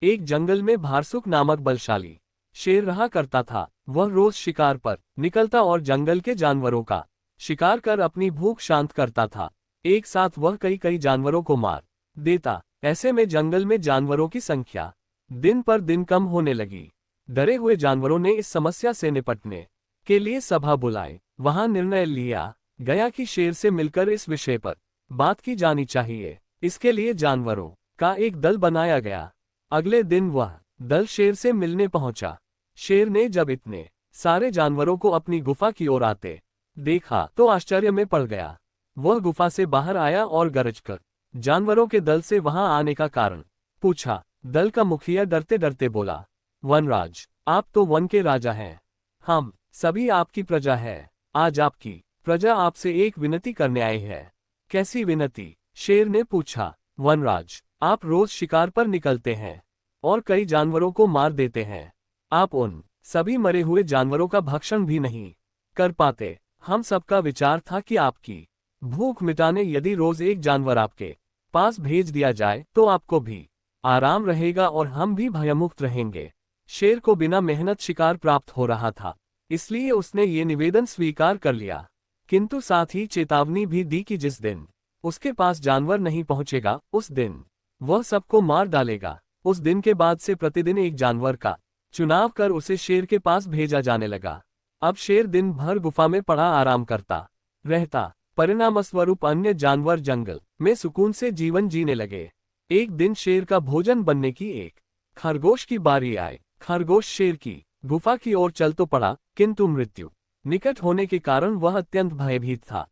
एक जंगल में भारसुक नामक बलशाली शेर रहा करता था। वह रोज शिकार पर निकलता और जंगल के जानवरों का शिकार कर अपनी भूख शांत करता था। एक साथ वह कई कई जानवरों को मार देता। ऐसे में जंगल में जानवरों की संख्या दिन पर दिन कम होने लगी। डरे हुए जानवरों ने इस समस्या से निपटने के लिए सभा बुलाई। वहां निर्णय लिया गया कि शेर से मिलकर इस विषय पर बात की जानी चाहिए। इसके लिए जानवरों का एक दल बनाया गया। अगले दिन वह दल शेर से मिलने पहुंचा। शेर ने जब इतने सारे जानवरों को अपनी गुफा की ओर आते देखा तो आश्चर्य में पड़ गया। वह गुफा से बाहर आया और गरजकर जानवरों के दल से वहां आने का कारण पूछा। दल का मुखिया डरते डरते बोला, वनराज, आप तो वन के राजा हैं। हम सभी आपकी प्रजा है। आज आपकी प्रजा आपसे एक विनती करने आई है। कैसी विनती? शेर ने पूछा। वनराज, आप रोज शिकार पर निकलते हैं और कई जानवरों को मार देते हैं। आप उन सभी मरे हुए जानवरों का भक्षण भी नहीं कर पाते। हम सबका विचार था कि आपकी भूख मिटाने यदि रोज एक जानवर आपके पास भेज दिया जाए तो आपको भी आराम रहेगा और हम भी भयमुक्त रहेंगे। शेर को बिना मेहनत शिकार प्राप्त हो रहा था, इसलिए उसने ये निवेदन स्वीकार कर लिया, किंतु साथ ही चेतावनी भी दी कि जिस दिन उसके पास जानवर नहीं पहुंचेगा उस दिन वह सबको मार डालेगा। उस दिन के बाद से प्रतिदिन एक जानवर का चुनाव कर उसे शेर के पास भेजा जाने लगा। अब शेर दिन भर गुफा में पड़ा आराम करता रहता। परिणामस्वरूप अन्य जानवर जंगल में सुकून से जीवन जीने लगे। एक दिन शेर का भोजन बनने की एक खरगोश की बारी आई। खरगोश शेर की गुफा की ओर चल तो पड़ा, किंतु मृत्यु निकट होने के कारण वह अत्यंत भयभीत था।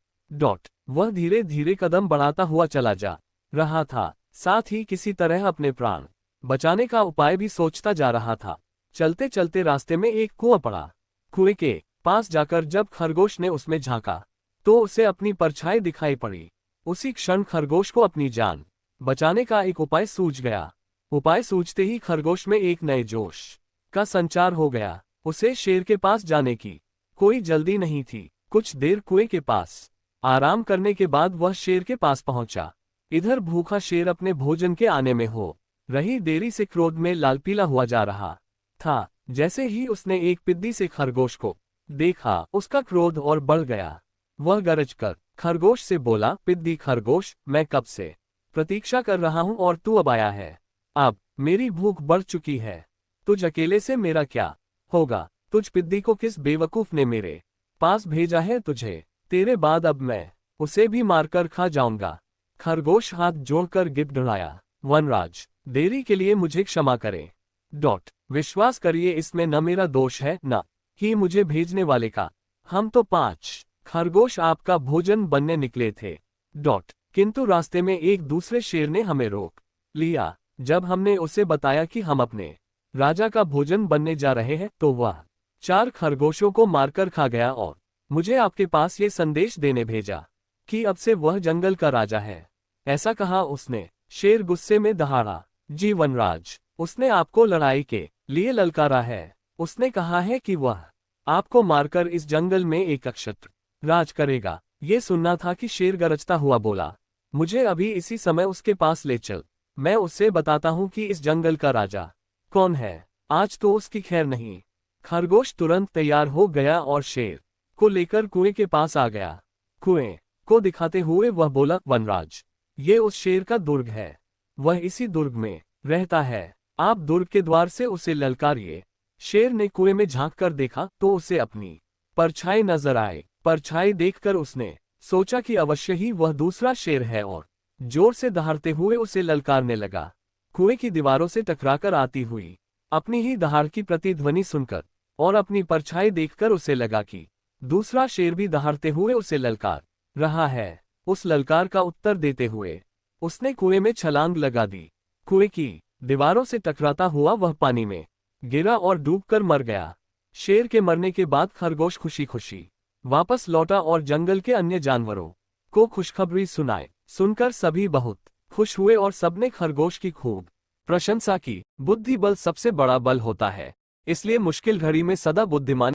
वह धीरे धीरे कदम बढ़ाता हुआ चला जा रहा था, साथ ही किसी तरह अपने प्राण बचाने का उपाय भी सोचता जा रहा था। चलते चलते रास्ते में एक कुआं पड़ा। कुएं के पास जाकर जब खरगोश ने उसमें झांका तो उसे अपनी परछाई दिखाई पड़ी। उसी क्षण खरगोश को अपनी जान बचाने का एक उपाय सूझ गया। उपाय सूझते ही खरगोश में एक नए जोश का संचार हो गया। उसे शेर के पास जाने की कोई जल्दी नहीं थी। कुछ देर कुएं के पास आराम करने के बाद वह शेर के पास पहुंचा। इधर भूखा शेर अपने भोजन के आने में हो रही देरी से क्रोध में लाल पीला हुआ जा रहा था। जैसे ही उसने एक पिद्दी से खरगोश को देखा, उसका क्रोध और बढ़ गया। वह गरजकर खरगोश से बोला, पिद्दी खरगोश, मैं कब से प्रतीक्षा कर रहा हूं और तू अब आया है। अब मेरी भूख बढ़ चुकी है। तुझ अकेले से मेरा क्या होगा? तुझ पिद्दी को किस बेवकूफ ने मेरे पास भेजा है तुझे? तेरे बाद अब मैं उसे भी मारकर खा जाऊंगा। खरगोश हाथ जोड़कर गिड़गिड़ाया, वनराज, देरी के लिए मुझे क्षमा करें। विश्वास करिए, इसमें न मेरा दोष है न ही मुझे भेजने वाले का। हम तो 5 खरगोश आपका भोजन बनने निकले थे। किंतु रास्ते में एक दूसरे शेर ने हमें रोक लिया। जब हमने उसे बताया कि हम अपने राजा का भोजन बनने जा रहे हैं तो वह 4 खरगोशों को मारकर खा गया और मुझे आपके पास ये संदेश देने भेजा कि अब से वह जंगल का राजा है। ऐसा कहा उसने। शेर गुस्से में दहाड़ा, जी वनराज, उसने आपको लड़ाई के लिए ललकारा है। उसने कहा है कि वह आपको मारकर इस जंगल में एक अक्षत्र राज करेगा। ये सुनना था कि शेर गरजता हुआ बोला, मुझे अभी इसी समय उसके पास ले चल। मैं उससे बताता हूं कि इस जंगल का राजा कौन है। आज तो उसकी खैर नहीं। खरगोश तुरंत तैयार हो गया और शेर को लेकर कुएं के पास आ गया। कुएं को दिखाते हुए वह बोला, वनराज, ये उस शेर का दुर्ग है। वह इसी दुर्ग में रहता है। आप दुर्ग के द्वार से उसे ललकारिए। शेर ने कुएं में झांक कर देखा तो उसे अपनी परछाई नजर आई। परछाई देखकर उसने सोचा कि अवश्य ही वह दूसरा शेर है और जोर से दहाड़ते हुए उसे ललकारने लगा। कुएं की दीवारों से टकराकर आती हुई अपनी ही दहाड़ की प्रतिध्वनि सुनकर और अपनी परछाई देखकर उसे लगा कि दूसरा शेर भी दहाड़ते हुए उसे ललकार रहा है। उस ललकार का उत्तर देते हुए उसने कुएं में छलांग लगा दी। कुएं की दीवारों से टकराता हुआ वह पानी में गिरा और डूबकर मर गया। शेर के मरने के बाद खरगोश खुशी खुशी वापस लौटा और जंगल के अन्य जानवरों को खुशखबरी सुनाए। सुनकर सभी बहुत खुश हुए और सबने खरगोश की खूब प्रशंसा की। बुद्धि बल सबसे बड़ा बल होता है, इसलिए मुश्किल घड़ी में सदा बुद्धिमानी